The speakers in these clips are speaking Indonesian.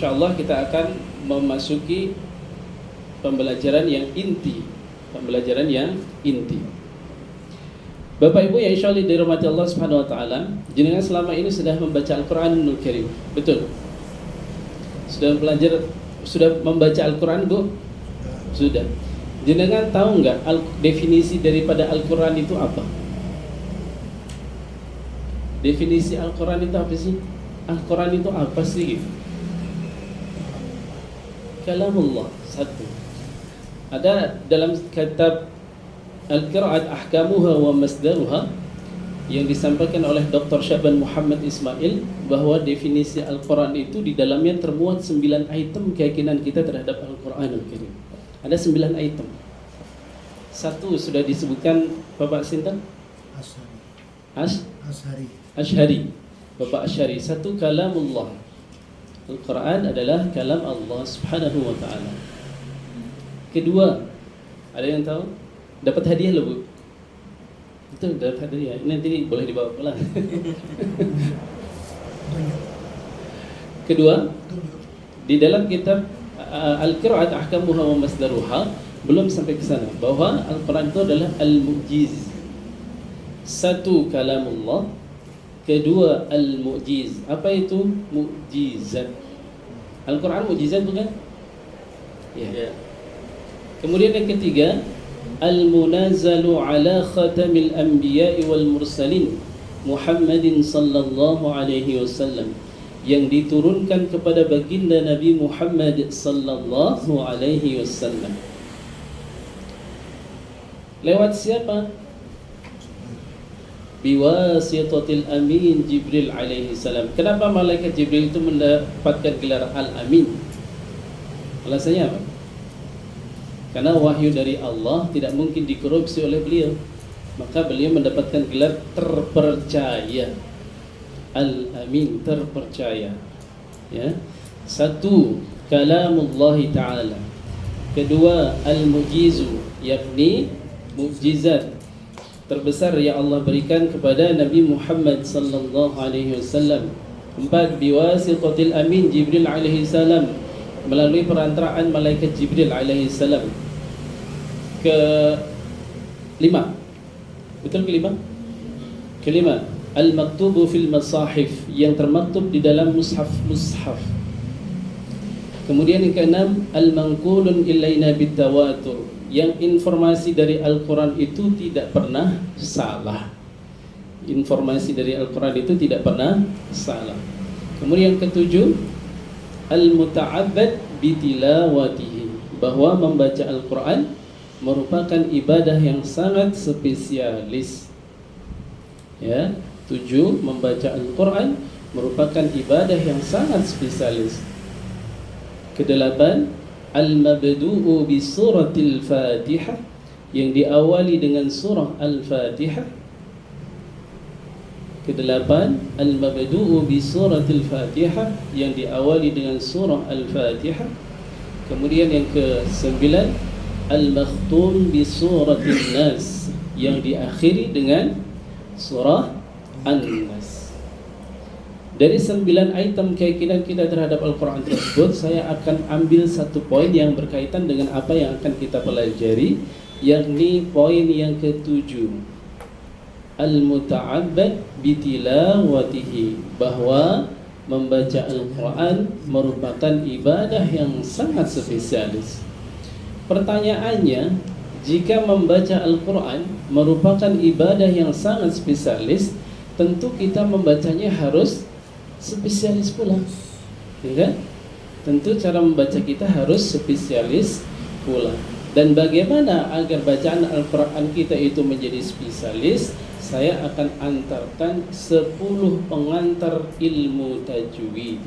insyaallah kita akan memasuki pembelajaran yang inti. Bapak Ibu yang insyaallah dirahmati Allah Subhanahu wa taala, jenengan selama ini sudah membaca Al-Qur'anul Karim. Betul? Sudah membaca Al-Qur'an, Bu? Sudah. Jenengan tahu enggak definisi daripada Al-Qur'an itu apa? Definisi Al-Qur'an itu apa sih? Al-Qur'an itu apa sih? Kalamullah. Satu. Ada dalam kitab Al-Qira'at Ahkamuha wa Masdaruha yang disampaikan oleh Dr. Syaban Muhammad Ismail, bahwa definisi Al-Quran itu di dalamnya termuat 9 item keyakinan kita terhadap Al-Quranul Karim. Ada 9 item. Satu sudah disebutkan Bapak Sinten? Ashari. Bapak Ashari. Satu, kalamullah. Al-Quran adalah kalam Allah Subhanahu wa ta'ala. Kedua, ada yang tahu? Dapat hadiah loh, Bu. Itu dapat hadiah. Nanti boleh dibawa pulang. Kedua, di dalam kitab Al-Qira'at Ahkamuha wa Masdaruha belum sampai ke sana, bahwa Al-Quran itu adalah Al-Mu'jiz. Satu, kalamullah. Kedua, Al-Mu'jiz. Apa itu mukjizat? Al-Quran mukjizat bukan? Ya. Kemudian yang ketiga, Al-Munazzalu ala khatamil anbiya'i wal mursalin Muhammadin sallallahu alaihi wasallam, yang diturunkan kepada baginda Nabi Muhammad sallallahu alaihi wasallam. Lewat siapa? Biwasitatil amin Jibril alaihi salam. Kenapa malaikat Jibril itu mendapatkan gelar Al-Amin? Alasannya apa? Karena wahyu dari Allah tidak mungkin dikorupsi oleh beliau, maka beliau mendapatkan gelar terpercaya. Al-Amin, terpercaya. Ya. Satu, kalamullahi ta'ala. Kedua, al-mujizu, yakni mukjizat terbesar yang Allah berikan kepada Nabi Muhammad sallallahu alaihi wasallam. Empat, biwasitatil amin Jibril alaihi salam, melalui perantaraan malaikat Jibril alaihi salam. Kelima, betul kelima? Kelima, al-maktubu fil masahif, yang termaktub di dalam mushaf. Kemudian yang keenam, al-manqulun ilaina bitawatur, yang informasi dari Al-Quran itu tidak pernah salah. Informasi dari Al-Quran itu tidak pernah salah. Kemudian yang ketujuh, al-muta'abbad bitilawatihi, bahwa membaca Al-Quran merupakan ibadah yang sangat spesialis. Ya, 7, membaca Al-Quran merupakan ibadah yang sangat spesialis. Kedelapan, al-mabdu'u bi suratil Fatihah, yang diawali dengan surah Al-Fatihah. Kedelapan, al-mabdu'u bi suratil Fatihah, yang diawali dengan surah Al-Fatihah. Kemudian yang ke-9, al-makhtum bi suratil Nas, yang diakhiri dengan surah An-Nas. Dari 9 item keyakinan kita terhadap Al-Quran tersebut, saya akan ambil satu poin yang berkaitan dengan apa yang akan kita pelajari, yakni poin yang ke-7, al-muta'abbad bitilawatihi, bahwa membaca Al-Quran merupakan ibadah yang sangat spesialis. Pertanyaannya, jika membaca Al-Quran merupakan ibadah yang sangat spesialis, tentu kita membacanya harus spesialis pula, ya kan? Tentu cara membaca kita harus spesialis pula. Dan bagaimana agar bacaan Al-Quran kita itu menjadi spesialis? Saya akan antarkan 10 pengantar ilmu tajwid.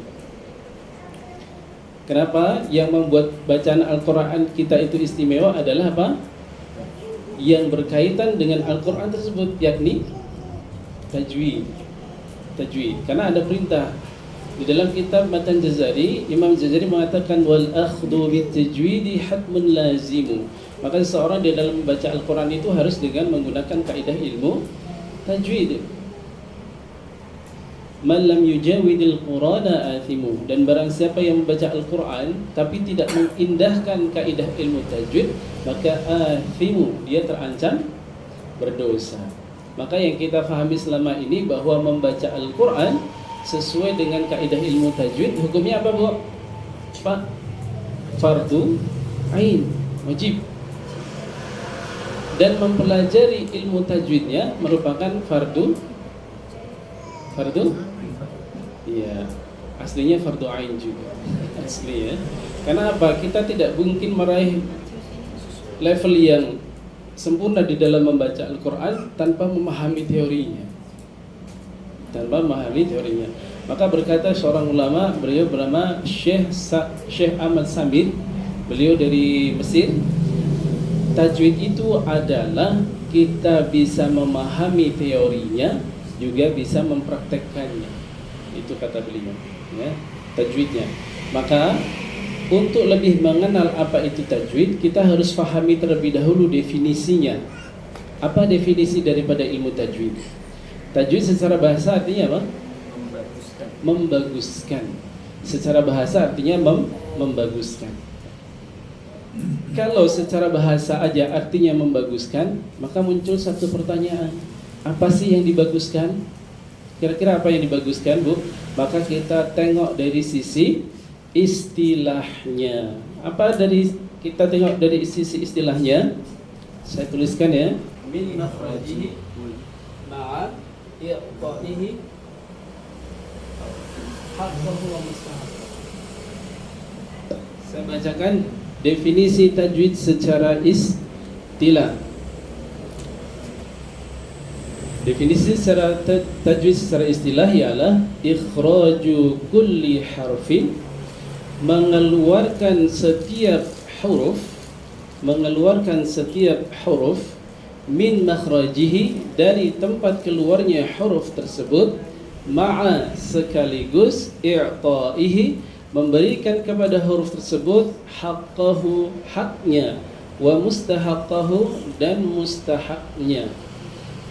Kenapa? Yang membuat bacaan Al-Quran kita itu istimewa adalah apa? Yang berkaitan dengan Al-Quran tersebut, yakni tajwid. Karena ada perintah di dalam kitab Matan Jazari, Imam Jazari mengatakan wal akhdhu bit tajwidi hatmun lazimu. Maka seseorang di dalam membaca Al-Quran itu harus dengan menggunakan kaidah ilmu tajwid. man lam yujawidil qur'ana athimu, dan barang siapa yang membaca Al-Quran tapi tidak mengindahkan kaidah ilmu tajwid, maka athimu, dia terancam berdosa. Maka yang kita fahami selama ini bahwa membaca Al-Quran sesuai dengan kaidah ilmu tajwid, hukumnya apa, Bu? Pak? Fardu ain, wajib. Dan mempelajari ilmu tajwidnya merupakan fardu. Iya, aslinya fardu ain juga. Asli ya. Karena apa? Kita tidak mungkin meraih level yang sempurna di dalam membaca Al-Quran tanpa memahami teorinya. Maka berkata seorang ulama, beliau bernama Syekh Ahmad Samir, beliau dari Mesir, tajwid itu adalah kita bisa memahami teorinya, juga bisa mempraktekkannya. Itu kata beliau, ya, tajwidnya. Maka untuk lebih mengenal apa itu tajwid, kita harus fahami terlebih dahulu definisinya. Apa definisi daripada ilmu tajwid? Tajwid secara bahasa artinya apa? Membaguskan. Secara bahasa artinya membaguskan. Kalau secara bahasa aja artinya membaguskan, maka muncul satu pertanyaan. Apa sih yang dibaguskan? Kira-kira apa yang dibaguskan, Bu? Maka kita tengok dari sisi istilahnya. Apa kita tengok dari sisi istilahnya? Saya tuliskan ya. Min makhrajihi ma'a iqta'ihi haqqahu wa mustahaq. Saya bacakan definisi tajwid secara istilah. Definisi secara tajwid secara istilah ialah ikhraju kulli harfin, mengeluarkan setiap huruf min makhrajihi, dari tempat keluarnya huruf tersebut, ma'a, sekaligus, i'ta'ihi, memberikan kepada huruf tersebut haqqahu, haknya, wa mustahaqqahu, dan mustahaknya.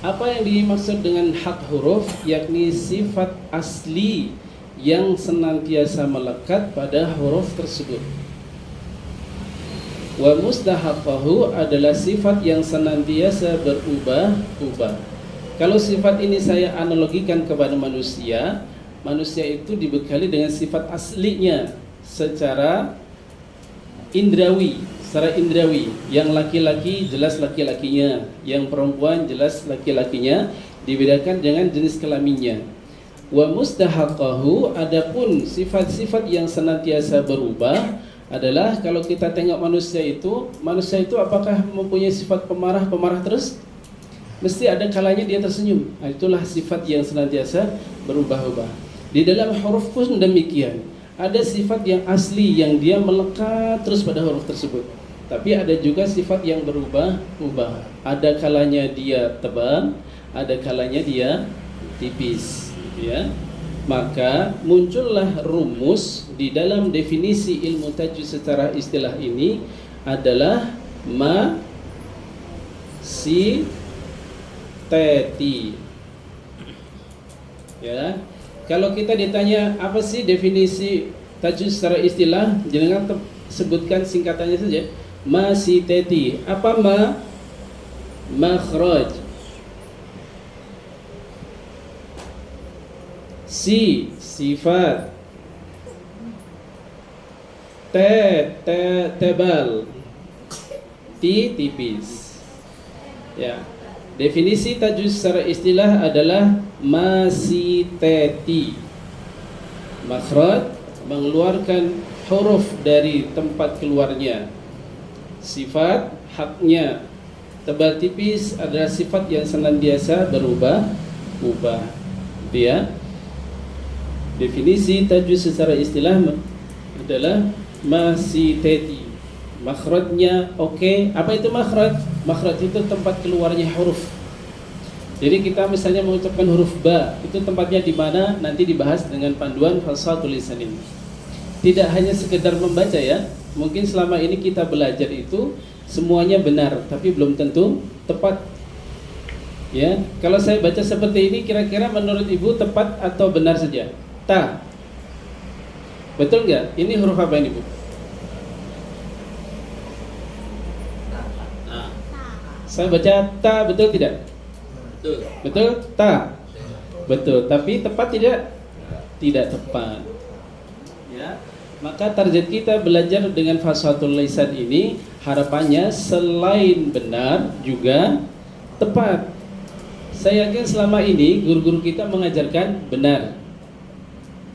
Apa yang dimaksud dengan hak huruf? Yakni sifat asli yang senantiasa melekat pada huruf tersebut. Wa mustahaqqahu adalah sifat yang senantiasa berubah-ubah. Kalau sifat ini saya analogikan kepada manusia, manusia itu dibekali dengan sifat aslinya secara indrawi. Secara indrawi, yang laki-laki jelas laki-lakinya, yang perempuan jelas laki-lakinya, dibedakan dengan jenis kelaminnya. Wa mustahaqqahu, adapun sifat-sifat yang senantiasa berubah adalah kalau kita tengok manusia itu apakah mempunyai sifat pemarah terus? Mesti ada kalanya dia tersenyum. Nah, itulah sifat yang senantiasa berubah-ubah. Di dalam huruf pun demikian. Ada sifat yang asli yang dia melekat terus pada huruf tersebut. Tapi ada juga sifat yang berubah-ubah. Ada kalanya dia tebal, ada kalanya dia tipis, ya. Maka muncullah rumus di dalam definisi ilmu tajwid secara istilah ini adalah ma si teti. Ya. Kalau kita ditanya apa sih definisi tajwid secara istilah, jangan sebutkan singkatannya saja. Ma si teti. Apa ma? Makhraj. Si sifat. Tebal. Ti tipis. Ya. Definisi tajwid secara istilah adalah masiteti. Makhraj, mengeluarkan huruf dari tempat keluarnya. Sifat, haknya. Tebal tipis adalah sifat yang senantiasa berubah-ubah. Dia definisi tajwid secara istilah adalah masiteti. Makhrajnya oke. Apa itu makhraj? Makhraj itu tempat keluarnya huruf. Jadi kita misalnya mengucapkan huruf ba, itu tempatnya di mana nanti dibahas dengan panduan fasal tulisan ini. Tidak hanya sekedar membaca ya. Mungkin selama ini kita belajar itu semuanya benar, tapi belum tentu tepat. Ya, kalau saya baca seperti ini, kira-kira menurut ibu tepat atau benar saja? Ta, betul nggak? Ini huruf apa ini, Bu? Nah, saya baca ta, betul tidak? Betul. Betul? Ta, betul. Tapi tepat tidak? Tidak tepat. Ya, maka target kita belajar dengan fashatul lisan ini harapannya selain benar juga tepat. Saya yakin selama ini guru-guru kita mengajarkan benar.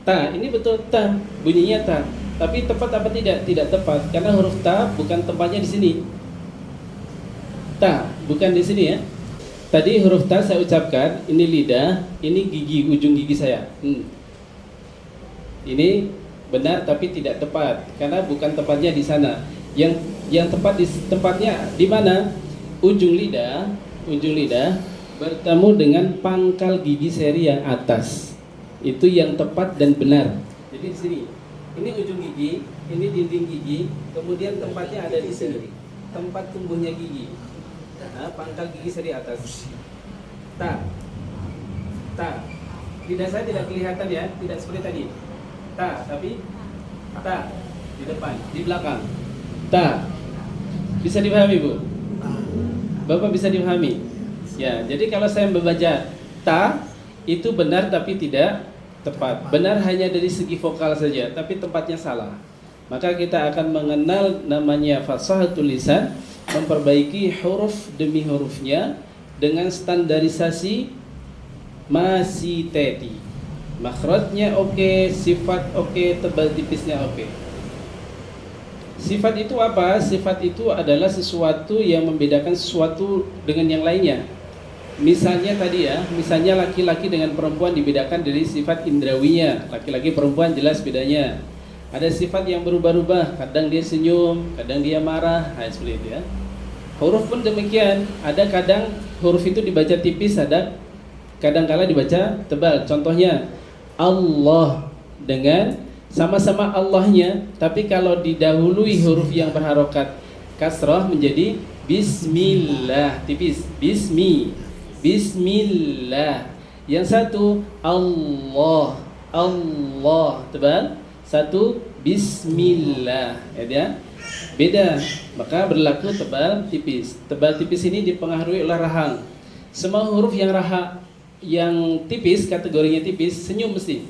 Ta, ini betul ta, bunyinya ta. Tapi tepat apa tidak? Tidak tepat karena huruf ta bukan tempatnya di sini. Ta, bukan di sini ya. Tadi huruf ta saya ucapkan, ini lidah, ini gigi, ujung gigi saya. Ini benar tapi tidak tepat karena bukan tempatnya di sana. Yang tepat di tempatnya di mana? Ujung lidah bertemu dengan pangkal gigi seri yang atas. Itu yang tepat dan benar. Jadi di sini. Ini ujung gigi, ini dinding gigi, kemudian tempatnya ada di sini. Tempat tumbuhnya gigi. Nah, pangkal gigi seri atas. Ta. Ta. Lidah saya tidak kelihatan ya, tidak seperti tadi. Ta, tapi ta di depan, di belakang. Ta. Bisa dipahami, Bu? Bapak bisa dipahami? Ya, jadi kalau saya membaca ta itu benar tapi tidak tepat. Benar hanya dari segi vokal saja, tapi tempatnya salah. Maka kita akan mengenal namanya fashatul lisan, memperbaiki huruf demi hurufnya dengan standarisasi masiteti. Makhrajnya oke, sifat oke, tebal tipisnya oke. Sifat itu apa? Sifat itu adalah sesuatu yang membedakan sesuatu dengan yang lainnya. Misalnya tadi ya, misalnya laki-laki dengan perempuan dibedakan dari sifat indrawinya. Laki-laki perempuan jelas bedanya. Ada sifat yang berubah-ubah, kadang dia senyum, kadang dia marah, seperti itu ya. Huruf pun demikian, ada kadang huruf itu dibaca tipis, ada kadang-kala dibaca tebal. Contohnya Allah dengan sama-sama Allahnya, tapi kalau didahului huruf yang berharokat kasrah menjadi Bismillah, tipis, Bismillah. Yang satu Allah, tebal. Satu Bismillah, ya, beda. Maka berlaku tebal tipis. Tebal tipis ini dipengaruhi oleh rahang. Semua huruf yang yang tipis, kategorinya tipis, senyum mesti.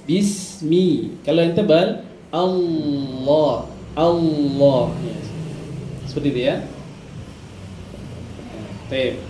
Bismi. Kalau yang tebal Allah. Ya. Seperti itu ya. Baik.